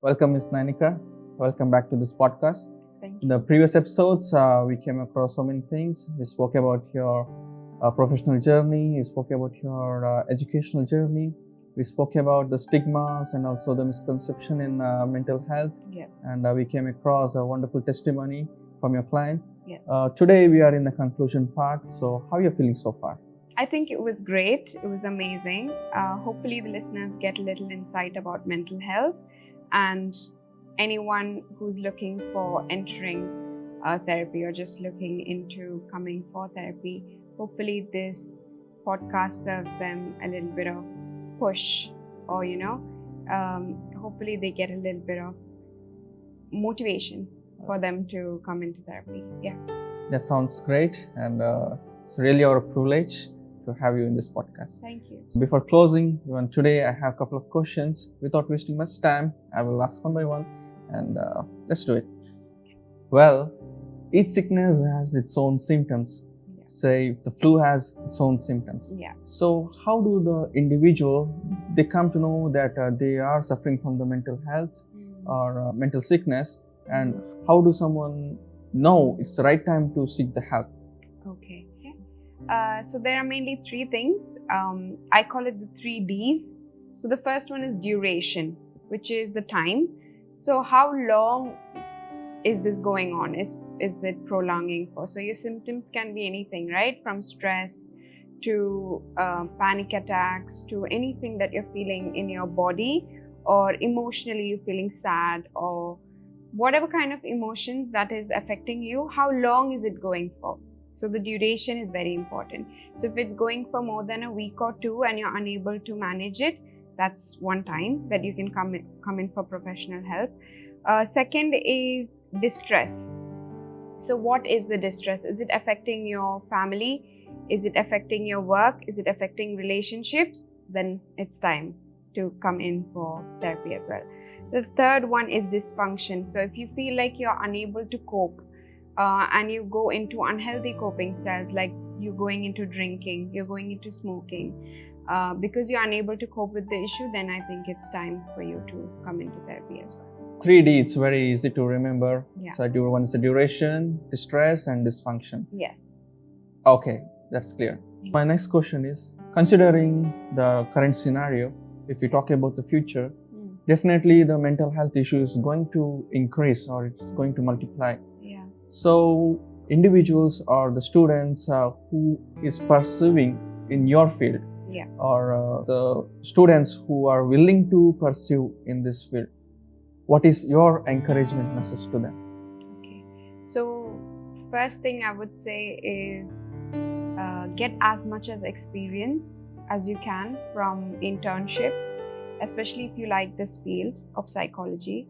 Welcome, Ms. Nainika. Welcome back to this podcast. Thank In you. the previous episodes, we came across so many things. We spoke about your professional journey. We spoke about your educational journey. We spoke about the stigmas and also the misconception in mental health. Yes. And we came across a wonderful testimony from your client. Yes. Today, we are in the conclusion part. So, how are you feeling so far? I think it was great. It was amazing. Hopefully, the listeners get a little insight about mental health, and anyone who's looking for entering therapy or just looking into coming for therapy, hopefully this podcast serves them a little bit of push, or hopefully they get a little bit of motivation for them to come into therapy. Yeah. That sounds great, and it's really our privilege to have you in this podcast. Thank you. So before closing, even today I have a couple of questions. Without wasting much time, I will ask one by one, and let's do it. Well, each sickness has its own symptoms. Yeah. Say if the flu has its own symptoms. Yeah. So how do the individual, they come to know that they are suffering from the mental health or mental sickness, and how do someone know it's the right time to seek the help? Okay. So there are mainly three things. I call it the 3Ds. So the first one is duration, which is the time. So how long is this going on? Is it prolonging for? So your symptoms can be anything, right? From stress to panic attacks to anything that you're feeling in your body, or emotionally you're feeling sad, or whatever kind of emotions that is affecting you. How long is it going for? So the duration is very important. So if it's going for more than a week or two and you're unable to manage it, that's one time that you can come in for professional help. Second is distress. So what is the distress? Is it affecting your family? Is it affecting your work? Is it affecting relationships? Then it's time to come in for therapy as well. The third one is dysfunction. So if you feel like you're unable to cope, and you go into unhealthy coping styles, like you're going into drinking, you're going into smoking, because you're unable to cope with the issue, then I think it's time for you to come into therapy as well. 3D, it's very easy to remember. Yeah. So one is the duration, distress, and dysfunction. Yes. Okay, that's clear. My next question is, considering the current scenario, if we talk about the future, definitely the mental health issue is going to increase, or it's going to multiply. Yeah. So individuals or the students who is pursuing in your field, Yeah. or the students who are willing to pursue in this field, what is your encouragement message to them? Okay. So first thing I would say is get as much as experience as you can from internships, especially if you like this field of psychology.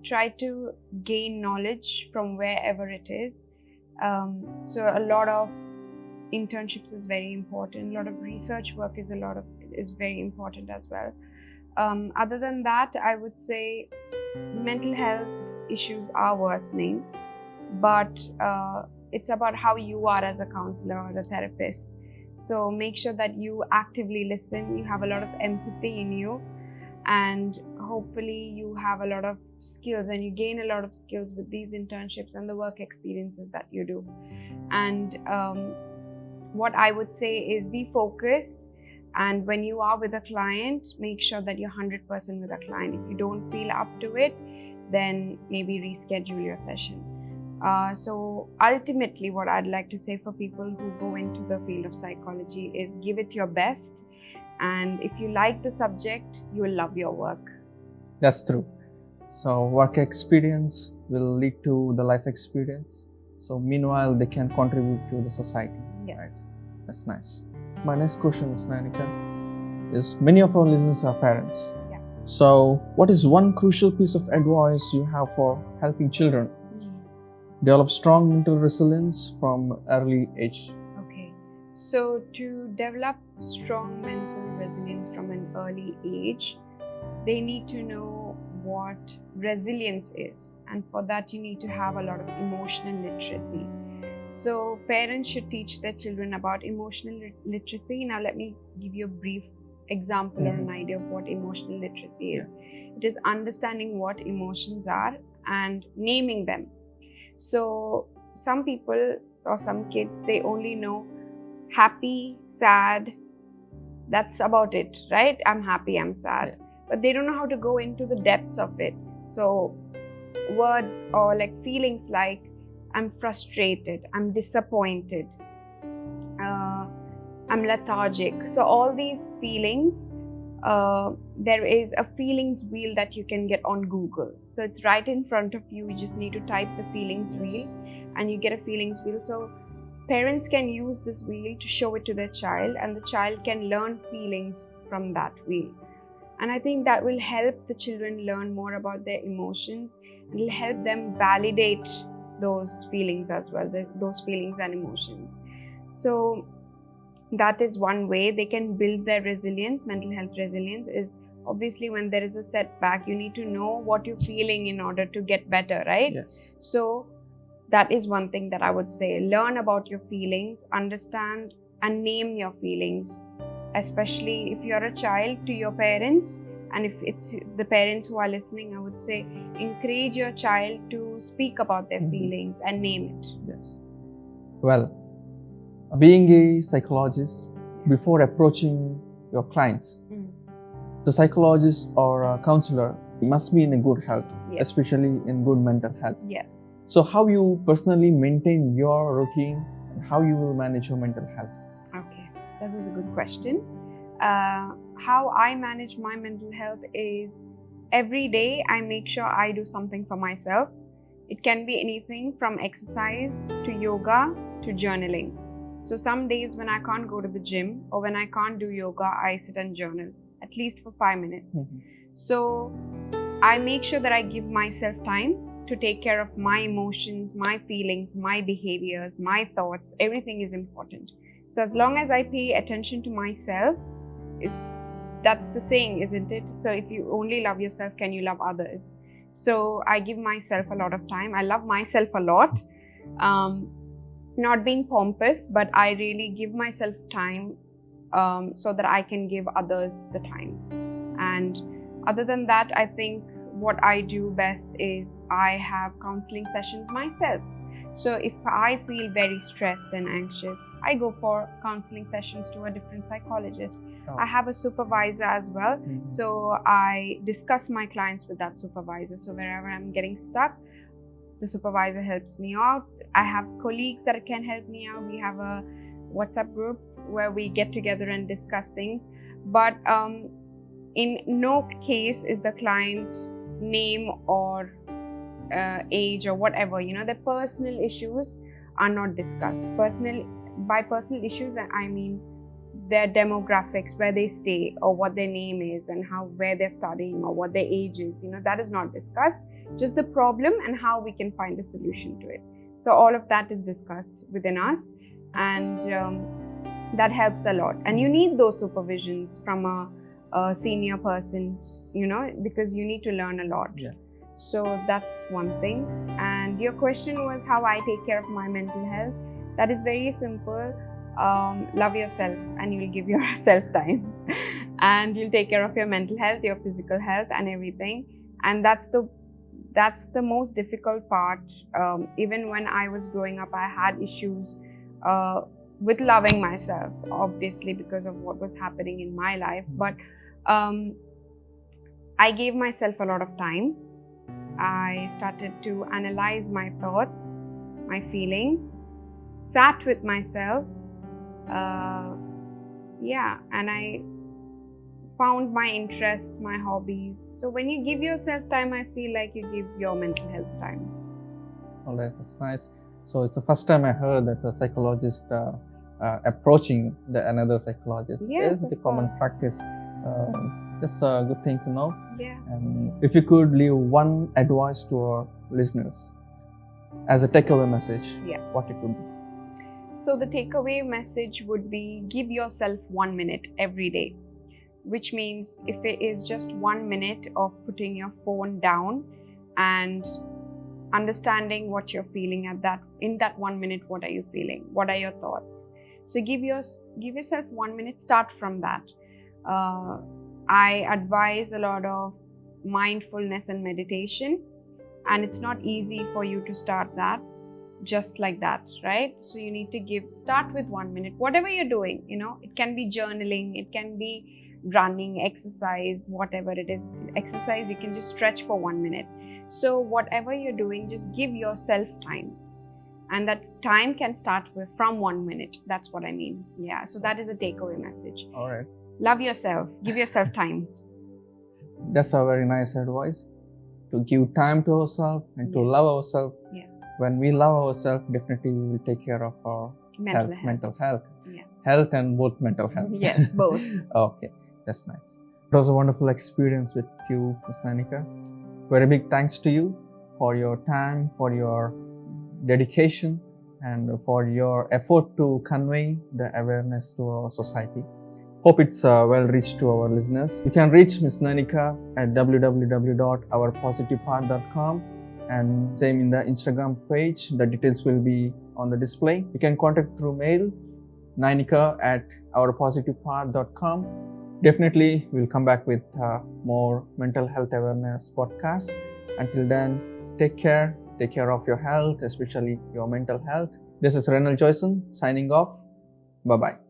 Try to gain knowledge from wherever it is. So a lot of internships is very important. A lot of research work is very important as well. Other than that, I would say mental health issues are worsening, but it's about how you are as a counselor or a therapist. So make sure that you actively listen, you have a lot of empathy in you, and hopefully you have a lot of skills and you gain a lot of skills with these internships and the work experiences that you do. And what I would say is be focused, and when you are with a client, make sure that you're 100% with a client. If you don't feel up to it, then maybe reschedule your session. So ultimately, what I'd like to say for people who go into the field of psychology is give it your best. And if you like the subject, you will love your work. That's true. So work experience will lead to the life experience. So meanwhile, they can contribute to the society. Yes. Right? That's nice. My next question is, Nainika, is many of our listeners are parents. Yeah. So what is one crucial piece of advice you have for helping children develop strong mental resilience from early age? Okay. So to develop strong mental resilience from an early age, they need to know what resilience is. And for that, you need to have a lot of emotional literacy. So parents should teach their children about emotional literacy. Now let me give you a brief example or an idea of what emotional literacy is. It is understanding what emotions are and naming them. So some people or some kids, they only know happy, sad, that's about it, right? I'm happy, I'm sad. But they don't know how to go into the depths of it. So words or like feelings like I'm frustrated, I'm disappointed, I'm lethargic. So all these feelings, there is a feelings wheel that you can get on Google. So it's right in front of you. You just need to type the feelings wheel and you get a feelings wheel. So parents can use this wheel to show it to their child, and the child can learn feelings from that wheel. And I think that will help the children learn more about their emotions, and will help them validate those feelings as well, those feelings and emotions. So that is one way they can build their resilience. Mental health resilience is obviously when there is a setback, you need to know what you're feeling in order to get better, right? Yes. So that is one thing that I would say. Learn about your feelings, understand and name your feelings, especially if you're a child, to your parents. And if it's the parents who are listening, I would say encourage your child to speak about their feelings and name it. Yes. Well, being a psychologist, before approaching your clients, the psychologist or a counselor must be in a good health, especially in good mental health. Yes. So how you personally maintain your routine and how you will manage your mental health? Okay, that was a good question. How I manage my mental health is every day I make sure I do something for myself. It can be anything from exercise to yoga to journaling. So some days when I can't go to the gym or when I can't do yoga, I sit and journal at least for 5 minutes. So I make sure that I give myself time to take care of my emotions, my feelings, my behaviors, my thoughts. Everything is important. So as long as I pay attention to myself, that's the saying, isn't it? So if you only love yourself, can you love others? So I give myself a lot of time. I love myself a lot. Not being pompous, but I really give myself time so that I can give others the time. And other than that, I think what I do best is I have counseling sessions myself. So if I feel very stressed and anxious, I go for counseling sessions to a different psychologist. I have a supervisor as well. So I discuss my clients with that supervisor. So wherever I'm getting stuck, the supervisor helps me out. I have colleagues that can help me out. We have a WhatsApp group where we get together and discuss things. But in no case is the client's name or age or whatever, their personal issues are not discussed. By personal issues, I mean their demographics, where they stay or what their name is and where they're studying or what their age is, that is not discussed. Just the problem and how we can find a solution to it. So all of that is discussed within us, and that helps a lot. And you need those supervisions from a senior person, because you need to learn a lot. So that's one thing. And your question was how I take care of my mental health. That is very simple. Love yourself and you'll give yourself time and you'll take care of your mental health, your physical health and everything. And that's the most difficult part. Even when I was growing up, I had issues with loving myself, obviously because of what was happening in my life. But I gave myself a lot of time. I started to analyze my thoughts, my feelings, sat with myself, and I found my interests, my hobbies. So when you give yourself time, I feel like you give your mental health time. All right, that's nice. So it's the first time I heard that a psychologist approaching another psychologist. Yes, it's a common practice. That's a good thing to know. Yeah. And if you could leave one advice to our listeners as a takeaway message, what it would be? So the takeaway message would be give yourself 1 minute every day, which means if it is just 1 minute of putting your phone down and understanding what you're feeling in that 1 minute, what are you feeling? What are your thoughts? So give yourself 1 minute, start from that. I advise a lot of mindfulness and meditation, and it's not easy for you to start that just like that, right? So you need to start with 1 minute, whatever you're doing, it can be journaling, it can be running, exercise, whatever it is. Exercise, you can just stretch for 1 minute. So whatever you're doing, just give yourself time, and that time can start from 1 minute. That's what I mean. Yeah, so that is a takeaway message. All right. Love yourself, give yourself time. That's a very nice advice, to give time to ourselves and to Yes. love ourselves. Yes. When we love ourselves, definitely we will take care of our mental health. Yeah. Health and both mental health. Yes, both. Okay, that's nice. It was a wonderful experience with you, Ms. Nainika. Very big thanks to you for your time, for your dedication, and for your effort to convey the awareness to our society. Hope it's well reached to our listeners. You can reach Ms. Nainika at www.ourpositivepath.com, and same in the Instagram page. The details will be on the display. You can contact through mail, nainika@ourpositivepath.com. Definitely, we'll come back with more mental health awareness podcast. Until then, take care of your health, especially your mental health. This is Renal Joyson signing off. Bye-bye.